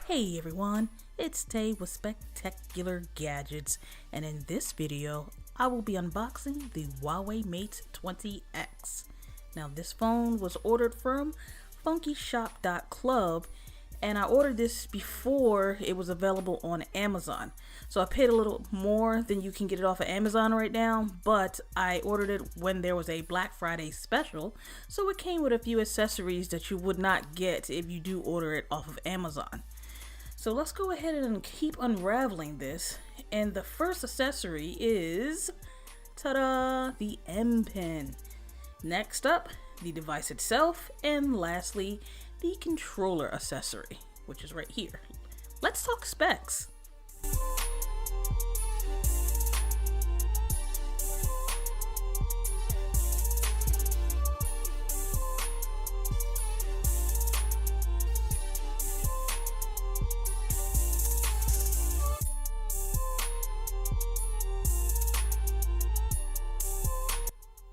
Hey everyone, it's Tay with Spectacular Gadgets, and in this video I will be unboxing the Huawei Mate20 X. Now this phone was ordered from funkyshop.club, and I ordered this before it was available on Amazon. So I paid a little more than you can get it off of Amazon right now, but I ordered it when there was a Black Friday special, so it came with a few accessories that you would not get if you do order it off of Amazon. So let's go ahead and keep unraveling this. And the first accessory is, ta-da, the M Pen. Next up, the device itself, and lastly, the controller accessory, which is right here. Let's talk specs.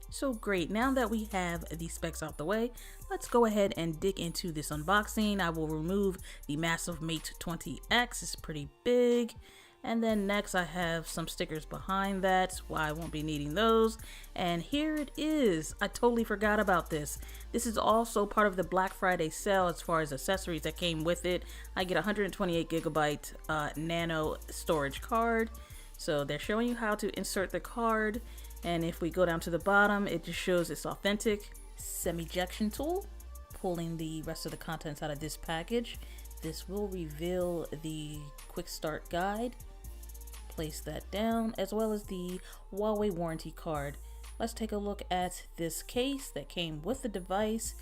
So great, now that we have the specs out the way, let's go ahead and dig into this unboxing. I will remove the massive Mate20 X, it's pretty big. And then next I have some stickers behind that, why I won't be needing those. And here it is, I totally forgot about this. This is also part of the Black Friday sale as far as accessories that came with it. I get a 128 gigabyte nano storage card. So they're showing you how to insert the card. And if we go down to the bottom, it just shows it's authentic. Semi-ejection tool, pulling the rest of the contents out of this package. This will reveal the quick start guide. Place that down, as well as the Huawei warranty card. Let's take a look at this case that came with the device.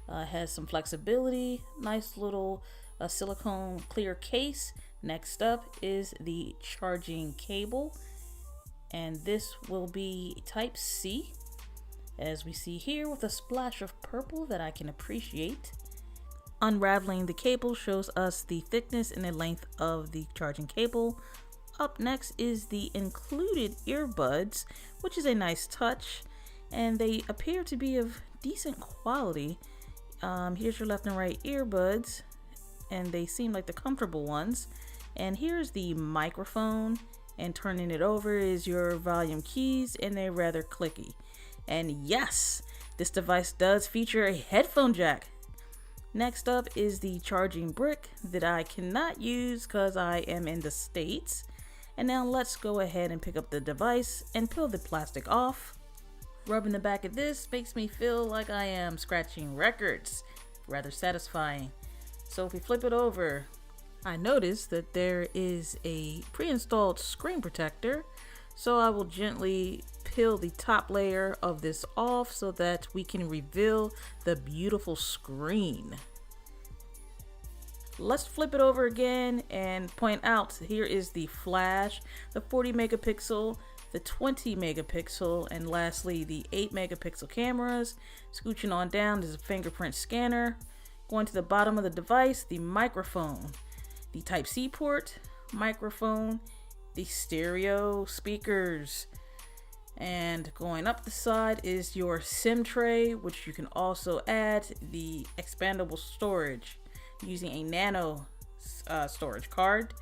Has some flexibility, nice little silicone clear case. Next up is the charging cable. And this will be type C, as we see here, with a splash of purple that I can appreciate. Unraveling the cable shows us the thickness and the length of the charging cable. Up next is the included earbuds, which is a nice touch, and they appear to be of decent quality. Here's your left and right earbuds, and they seem like the comfortable ones. And here's the microphone. And turning it over is your volume keys, and they're rather clicky. And yes, this device does feature a headphone jack. Next up is the charging brick that I cannot use because I am in the States. And now let's go ahead and pick up the device and peel the plastic off. Rubbing the back of this makes me feel like I am scratching records. Rather satisfying. So if we flip it over, I noticed that there is a pre-installed screen protector, so I will gently peel the top layer of this off so that we can reveal the beautiful screen. Let's flip it over again and point out, here is the flash, the 40 megapixel, the 20 megapixel, and lastly the 8 megapixel cameras. Scooching on down is a fingerprint scanner. Going to the bottom of the device, the microphone. The Type-C port, microphone, the stereo speakers, and going up the side is your SIM tray, which you can also add the expandable storage using a nano storage card.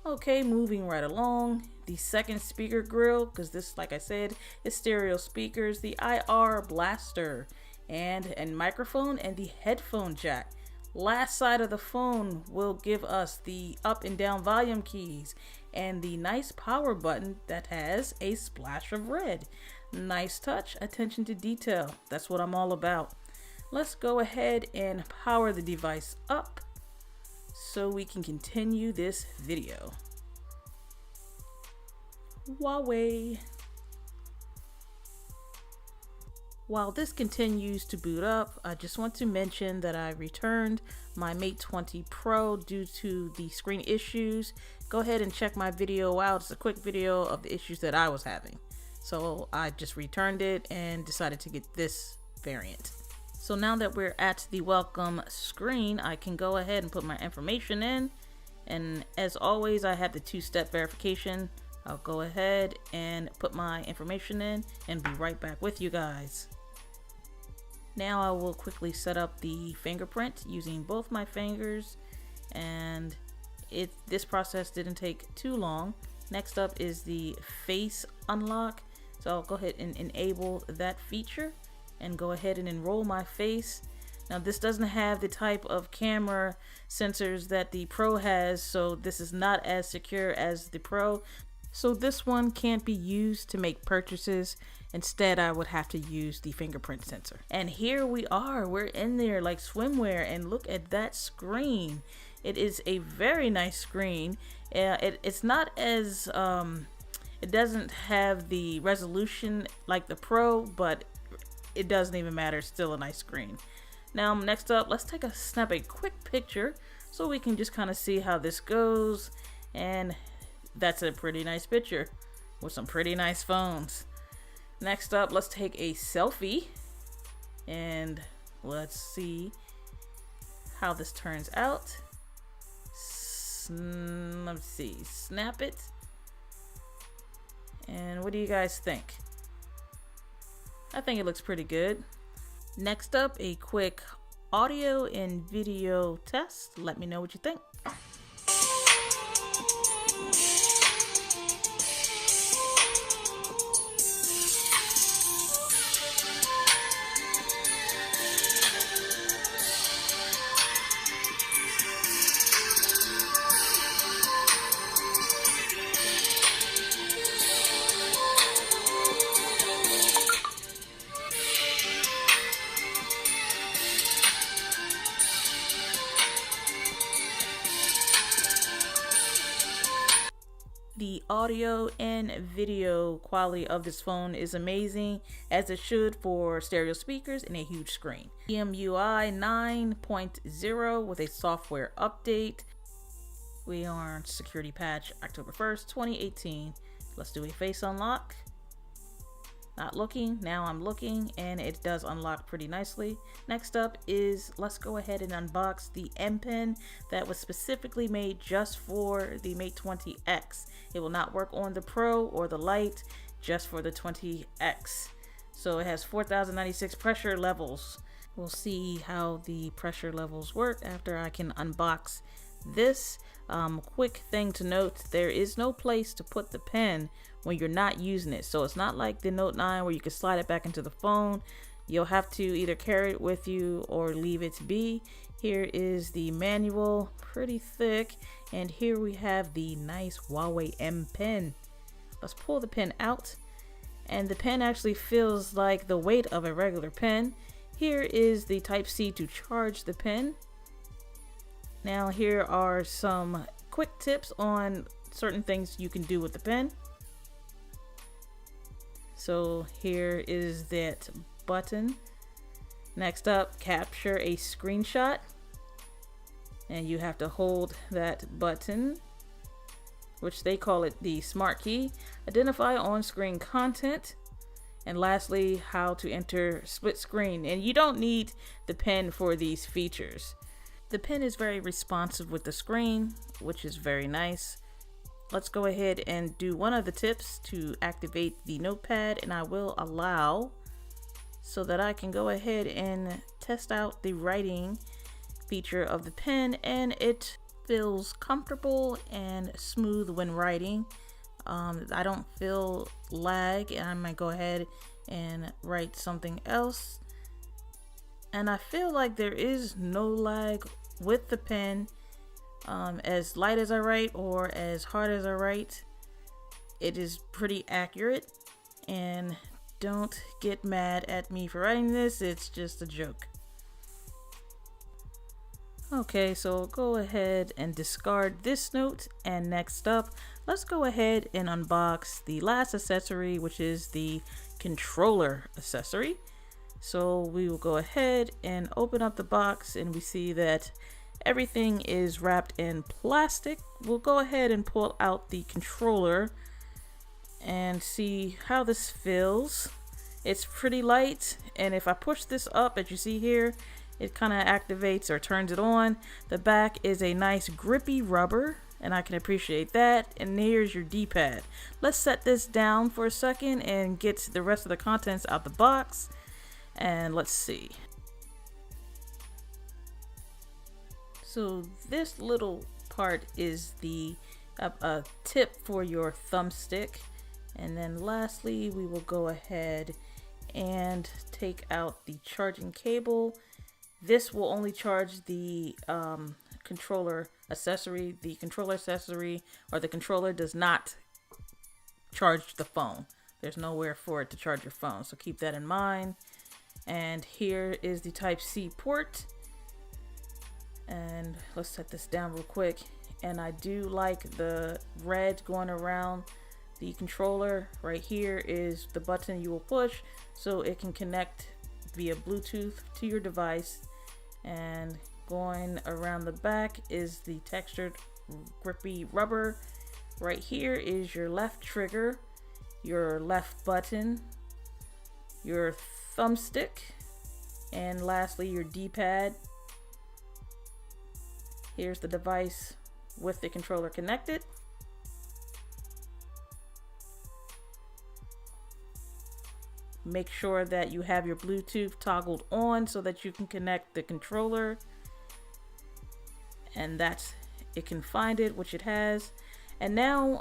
Okay, moving right along, the second speaker grill, because this, like I said, is stereo speakers, the IR blaster, and microphone, and the headphone jack. Last side of the phone will give us the up and down volume keys and the nice power button that has a splash of red. Nice touch, attention to detail. That's what I'm all about. Let's go ahead and power the device up so we can continue this video. Huawei. While this continues to boot up, I just want to mention that I returned my Mate 20 Pro due to the screen issues. Go ahead and check my video out. It's a quick video of the issues that I was having. So I just returned it and decided to get this variant. So now that we're at the welcome screen, I can go ahead and put my information in. And as always, I have the two-step verification. I'll go ahead and put my information in and be right back with you guys. Now I will quickly set up the fingerprint using both my fingers and This process didn't take too long. Next up is the face unlock. So I'll go ahead and enable that feature and go ahead and enroll my face. Now this doesn't have the type of camera sensors that the Pro has, so this is not as secure as the Pro. So this one can't be used to make purchases. Instead, I would have to use the fingerprint sensor. And here we are, we're in there like swimwear, and look at that screen. It is a very nice screen. It's not as, it doesn't have the resolution like the Pro, but it doesn't even matter, it's still a nice screen. Now next up, let's snap a quick picture so we can just kind of see how this goes. And that's a pretty nice picture with some pretty nice phones. Next up, let's take a selfie and let's see how this turns out. Let's see, snap it. And what do you guys think? I think it looks pretty good. Next up, a quick audio and video test. Let me know what you think. The audio and video quality of this phone is amazing, as it should for stereo speakers and a huge screen. EMUI 9.0 with a software update. We are on security patch October 1st, 2018. Let's do a face unlock. Not looking, now I'm looking, and it does unlock pretty nicely. Next up is, let's go ahead and unbox the M Pen that was specifically made just for the Mate 20 X. It will not work on the Pro or the Lite, just for the 20X. So it has 4096 pressure levels. We'll see how the pressure levels work after I can unbox this. Quick thing to note, there is no place to put the pen when you're not using it. So it's not like the Note 9 where you can slide it back into the phone. You'll have to either carry it with you or leave it be. Here is the manual, pretty thick, and here we have the nice Huawei M pen. Let's pull the pen out, and the pen actually feels like the weight of a regular pen. Here is the Type-C to charge the pen. Now here are some quick tips on certain things you can do with the pen. So here is that button. Next up, capture a screenshot, and you have to hold that button, which they call it the smart key. Identify on-screen content, and lastly, how to enter split screen. And you don't need the pen for these features. The pen is very responsive with the screen, which is very nice. Let's go ahead and do one of the tips to activate the notepad, and I will allow so that I can go ahead and test out the writing feature of the pen, and it feels comfortable and smooth when writing. I don't feel lag, and I might go ahead and write something else. And I feel like there is no lag with the pen. As light as I write or as hard as I write, it is pretty accurate. And don't get mad at me for writing this, it's just a joke. Okay, so go ahead and discard this note, and next up, let's go ahead and unbox the last accessory, which is the controller accessory. So we will go ahead and open up the box, and we see that everything is wrapped in plastic. We'll go ahead and pull out the controller and see how this feels. It's pretty light, and if I push this up, as you see here, it kind of activates or turns it on. The back is a nice grippy rubber, and I can appreciate that. And here's your D-pad. Let's set this down for a second and get the rest of the contents out the box, and let's see. So this little part is the tip for your thumbstick. And then lastly, we will go ahead and take out the charging cable. This will only charge the controller accessory. The controller accessory or the controller does not charge the phone. There's nowhere for it to charge your phone, so keep that in mind. And here is the Type-C port. And let's set this down real quick. And I do like the red going around the controller. Right here is the button you will push so it can connect via Bluetooth to your device. And going around the back is the textured grippy rubber. Right here is your left trigger, your left button, your thumbstick, and lastly your D-pad. Here's the device with the controller connected. Make sure that you have your Bluetooth toggled on so that you can connect the controller, and that's it can find it, which it has. And now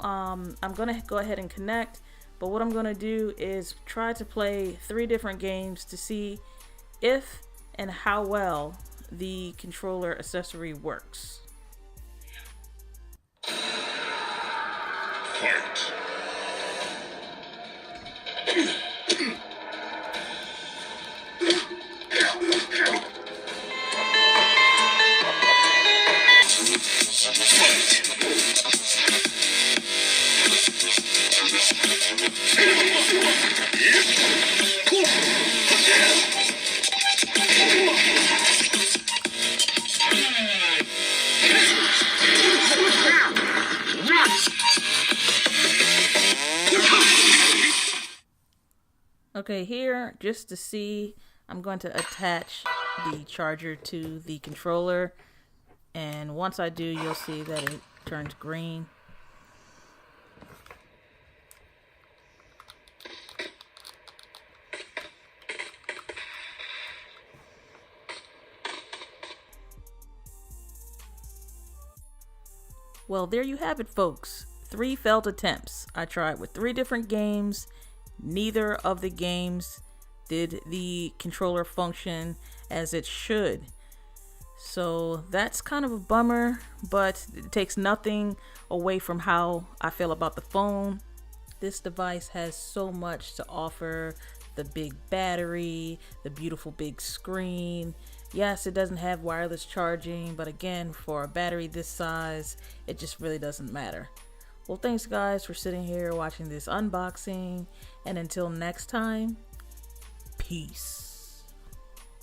I'm gonna go ahead and connect, but what I'm gonna do is try to play 3 different games to see if and how well the controller accessory works. Fight. Okay, here, just to see, I'm going to attach the charger to the controller, and once I do, you'll see that it turns green. Well, there you have it, folks. 3 failed attempts. I tried with 3 different games. Neither of the games did the controller function as it should. So that's kind of a bummer, but it takes nothing away from how I feel about the phone. This device has so much to offer. The big battery, the beautiful big screen. Yes, it doesn't have wireless charging, but again, for a battery this size, it just really doesn't matter. Well, thanks guys for sitting here watching this unboxing, and until next time, peace.